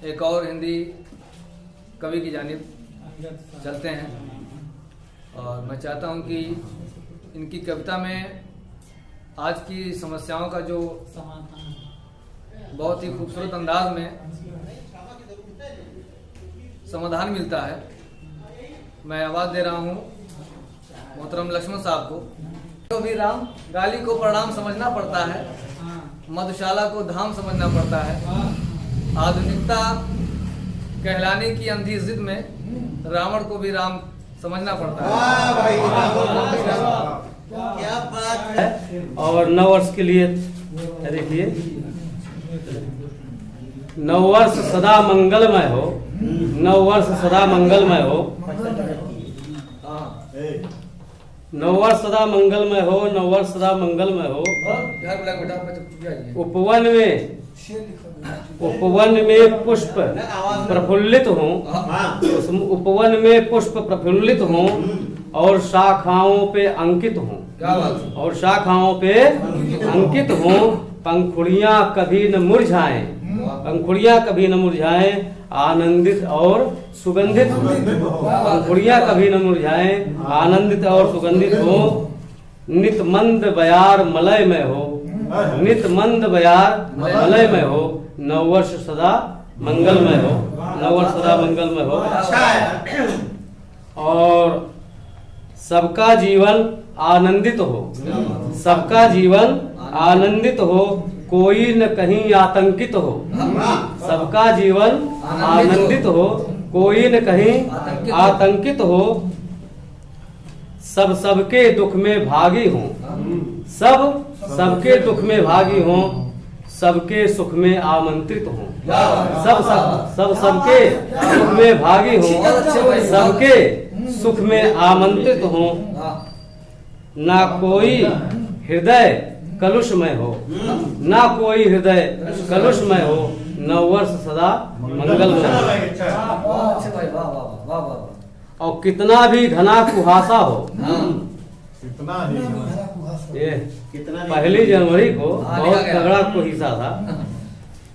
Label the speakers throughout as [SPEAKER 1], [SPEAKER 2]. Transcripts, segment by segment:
[SPEAKER 1] एक और हिंदी कवि की जानिब चलते हैं और मैं चाहता हूं कि इनकी कविता में आज की समस्याओं का जो बहुत ही खूबसूरत अंदाज में समाधान मिलता है। मैं आवाज़ दे रहा हूं मोहतरम लक्ष्मण साहब को। तो भी राम गाली को प्रणाम समझना पड़ता है, मधुशाला को धाम समझना पड़ता है। आधुनिकता कहलाने की अंधी जिद में रावण को भी राम समझना पड़ता है।
[SPEAKER 2] क्या बात है।
[SPEAKER 3] और नव वर्ष के लिए देखिए, नव वर्ष सदा मंगलमय हो, नव वर्ष सदा मंगलमय हो, नव वर्ष सदा मंगलमय हो, नव वर्ष सदा मंगलमय हो। उपवन में पुष्प प्रफुल्लित हों, उपवन में पुष्प प्रफुल्लित हों और शाखाओं पे अंकित हों, और शाखाओं पे अंकित हों। पंखुड़ियां कभी न मुरझाएं, पंखुड़ियां कभी न मुरझाएं, आनंदित और सुगंधित हो। पंखुड़ियां कभी न मुरझाएं, आनंदित और सुगंधित हो। नित मंद बयार मलय में हो, नित मंद बयार मलय में हो। नव वर्ष सदा मंगलमय हो, नव वर्ष सदा मंगलमय हो। और सबका जीवन आनंदित हो, सबका जीवन आनंदित हो, कोई न कहीं आतंकित हो। सबका जीवन आनंदित हो, कोई न कहीं आतंकित हो। सब सबके दुख में भागी हों, सब सबके दुख में भागी हों, सबके सुख में आमंत्रित हों। सब सबके सुख में भागी हों, सबके सुख में आमंत्रित हों। ना कोई हृदय कलुषमय हो, ना कोई हृदय कलुषमय हो। नव वर्ष सदा मंगलमय हो। और कितना भी घना कुहासा हो, ये पहली जनवरी को बहुत तगड़ा कुहासा था।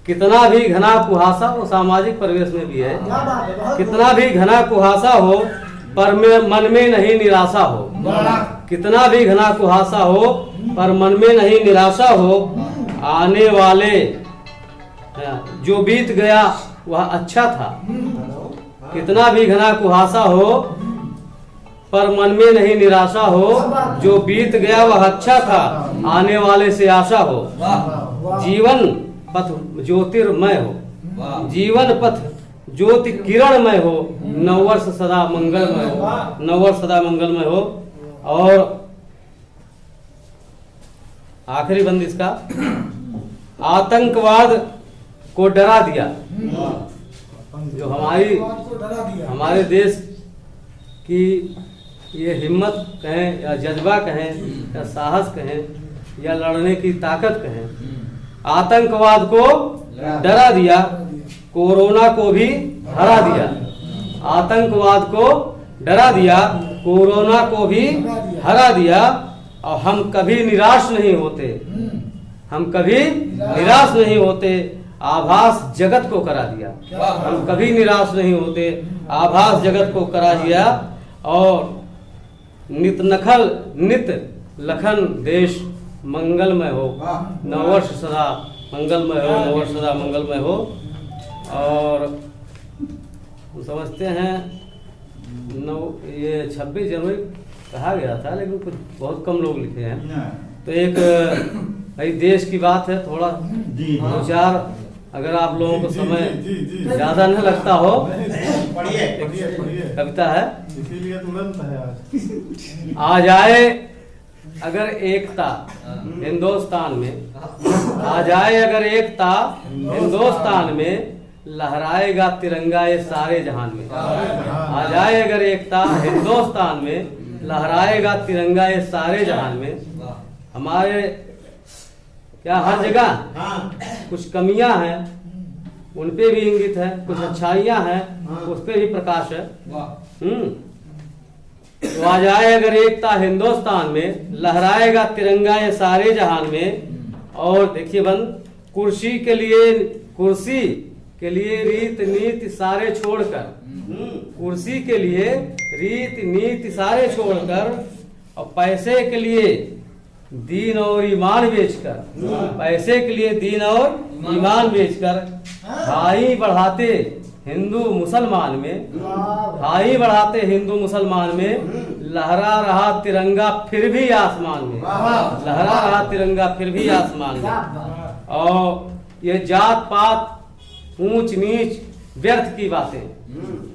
[SPEAKER 3] कितना भी घना कुहासा हो, सामाजिक परिवेश में भी है। कितना भी घना कुहासा हो पर मन में नहीं निराशा हो। कितना भी घना कुहासा हो पर मन में नहीं निराशा हो। आने वाले जो बीत गया वह अच्छा था। कितना भी घना कुहासा हो पर मन में नहीं निराशा हो। जो बीत गया वह अच्छा था, आने वाले से आशा हो। जीवन पथ ज्योतिर्मय हो, जीवन पथ ज्योति किरणमय हो। नव वर्ष सदा मंगलमय हो, नव वर्ष सदा मंगलमय हो। और आखिरी बंद इसका, आतंकवाद को डरा दिया। जो हमारे देश की ये हिम्मत कहें या जज्बा कहें या साहस कहें या लड़ने की ताकत कहें, आतंकवाद को डरा दिया, कोरोना को भी हरा दिया। आतंकवाद को डरा दिया, कोरोना को भी हरा दिया। और हम कभी निराश नहीं होते, हम कभी निराश नहीं होते। आभास जगत को करा दिया, हम कभी निराश नहीं होते। आभास जगत को करा दिया। और नित नखल नित लखन देश मंगलमय हो। नववर्ष सदा मंगलमय हो, नववर्ष सदा मंगलमय हो। और हम समझते हैं ये 26 जनवरी कहा गया था, लेकिन कुछ बहुत कम लोग लिखे हैं। तो एक भाई देश की बात है, थोड़ा दो चार अगर आप लोगों को समय ज्यादा न लगता हो, कविता है।
[SPEAKER 4] इसीलिए तुरंत है
[SPEAKER 3] आ जाए अगर एकता हिंदुस्तान में, आ जाए अगर एकता हिंदुस्तान में, लहराएगा तिरंगा ये सारे जहान में। आ जाए अगर एकता हिंदुस्तान में, लहराएगा तिरंगा ये सारे जहान में। हमारे क्या हर जगह कुछ कमियां हैं, उन पे भी इंगित है, कुछ अच्छाइयां हैं, उस पे भी प्रकाश है। तो आ जाए अगर एकता हिंदुस्तान में, लहराएगा तिरंगा ये सारे जहान में। और देखिए बंद, कुर्सी के लिए रीत नीति सारे छोड़कर, कुर्सी के लिए रीत नीति सारे छोड़कर, और पैसे के लिए दीन और ईमान बेचकर, पैसे के लिए दीन और ईमान बेचकर भाई बढ़ाते हिंदू मुसलमान में, भाई बढ़ाते हिंदू मुसलमान में, लहरा रहा तिरंगा फिर भी आसमान में, लहरा रहा तिरंगा फिर भी आसमान में। और ये जात पात ऊंच नीच व्यर्थ की बातें,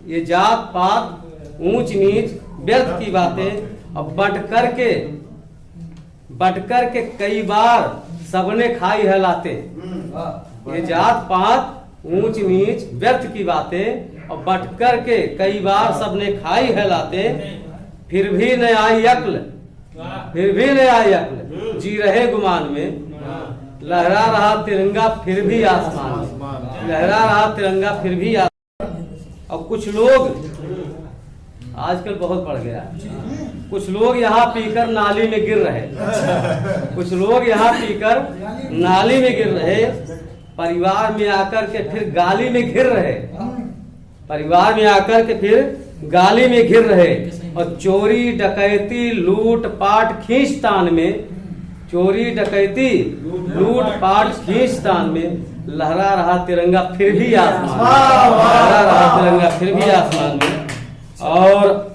[SPEAKER 3] ये जात पात ऊंच नीच व्यर्थ की बातें, और बट करके कई बार सबने खाई है लाते। ये जात पात ऊंच नीच व्यर्थ की बातें, और बट करके कई बार सबने खाई है लाते, फिर भी न आई अक्ल, फिर भी न आई अक्ल, जी रहे गुमान में, लहरा रहा तिरंगा फिर भी आसमान में, लहरा रहा तिरंगा फिर भी आसमान। और कुछ लोग आजकल बहुत बढ़ गया, कुछ लोग यहाँ पीकर नाली में गिर रहे, कुछ लोग यहाँ पीकर नाली में गिर रहे, परिवार में आकर के फिर गाली में घिर रहे, परिवार में आकर के फिर गाली में घिर रहे। और चोरी डकैती लूट पाट खींचतान में, चोरी डकैती लूट पाट खींचतान में, लहरा रहा तिरंगा फिर भी आसमान, लहरा रहा तिरंगा फिर भी आसमान में। और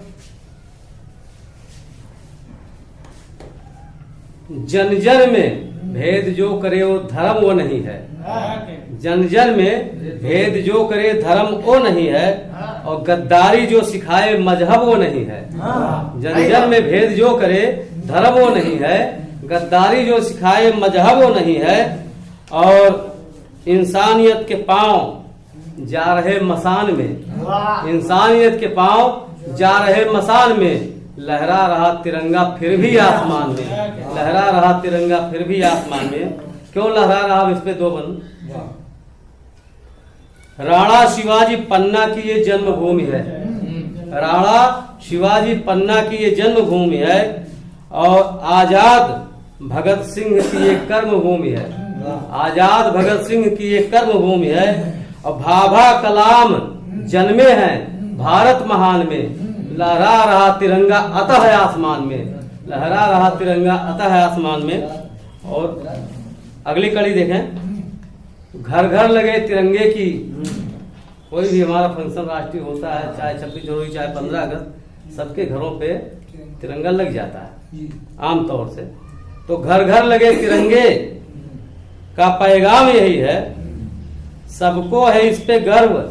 [SPEAKER 3] जन जन में भेद जो करे वो धर्म वो नहीं है, जन जन में भेद जो करे धर्म वो नहीं है, और गद्दारी जो सिखाए मजहब वो नहीं है। जन जन में भेद जो करे धर्म वो नहीं है, गद्दारी जो सिखाए मजहब वो नहीं है, और इंसानियत के पांव जा रहे मसान में, इंसानियत के पांव जा रहे मसान में, लहरा रहा तिरंगा फिर भी आसमान में, लहरा रहा तिरंगा फिर भी आसमान में। क्यों लहरा रहा, इस पे दो बंद। राणा शिवाजी पन्ना की ये जन्मभूमि है, राणा शिवाजी पन्ना की ये जन्मभूमि है, और आजाद भगत सिंह की ये कर्मभूमि है, आजाद भगत सिंह की ये कर्मभूमि है। और भाभा कलाम जन्मे हैं भारत महान में, लहरा रहा तिरंगा अतः आसमान में, लहरा रहा तिरंगा अतः आसमान में। और अगली कड़ी देखें, घर घर लगे तिरंगे की, कोई भी हमारा फंक्शन राष्ट्रीय होता है, चाहे 26 जनवरी चाहे 15 अगस्त, सबके घरों पे तिरंगा लग जाता है आमतौर से। तो घर घर लगे तिरंगे का पैगाम यही है, सबको है इस पे गर्व,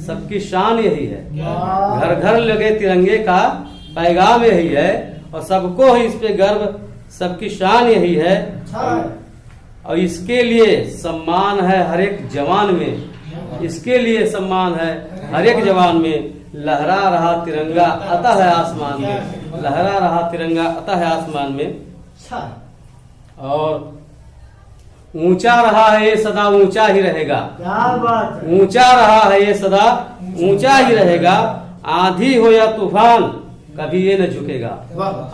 [SPEAKER 3] सबकी शान यही है। घर घर लगे तिरंगे का पैगाम यही है, और सबको है इस पे गर्व, सबकी शान यही है। और इसके लिए सम्मान है हर एक जवान में, इसके लिए सम्मान है हर एक जवान में, लहरा रहा तिरंगा अतः आसमान में, लहरा रहा तिरंगा अतः आसमान में। और ऊंचा रहा है ये सदा ऊंचा ही रहेगा, ऊंचा रहा है ये सदा ऊंचा ही रहेगा। आंधी हो या तूफान कभी ये न झुकेगा,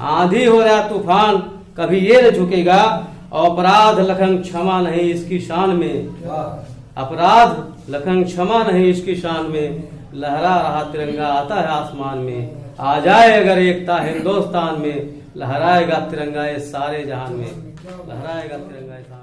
[SPEAKER 3] आंधी हो या तूफान कभी ये न झुकेगा। अपराध लखन क्षमा नहीं इसकी शान में, अपराध लखन क्षमा नहीं इसकी शान में, लहरा रहा तिरंगा आता है आसमान में। आ जाए अगर एकता हिंदुस्तान में, लहराएगा तिरंगा ये सारे जहान में, लहराएगा तिरंगा।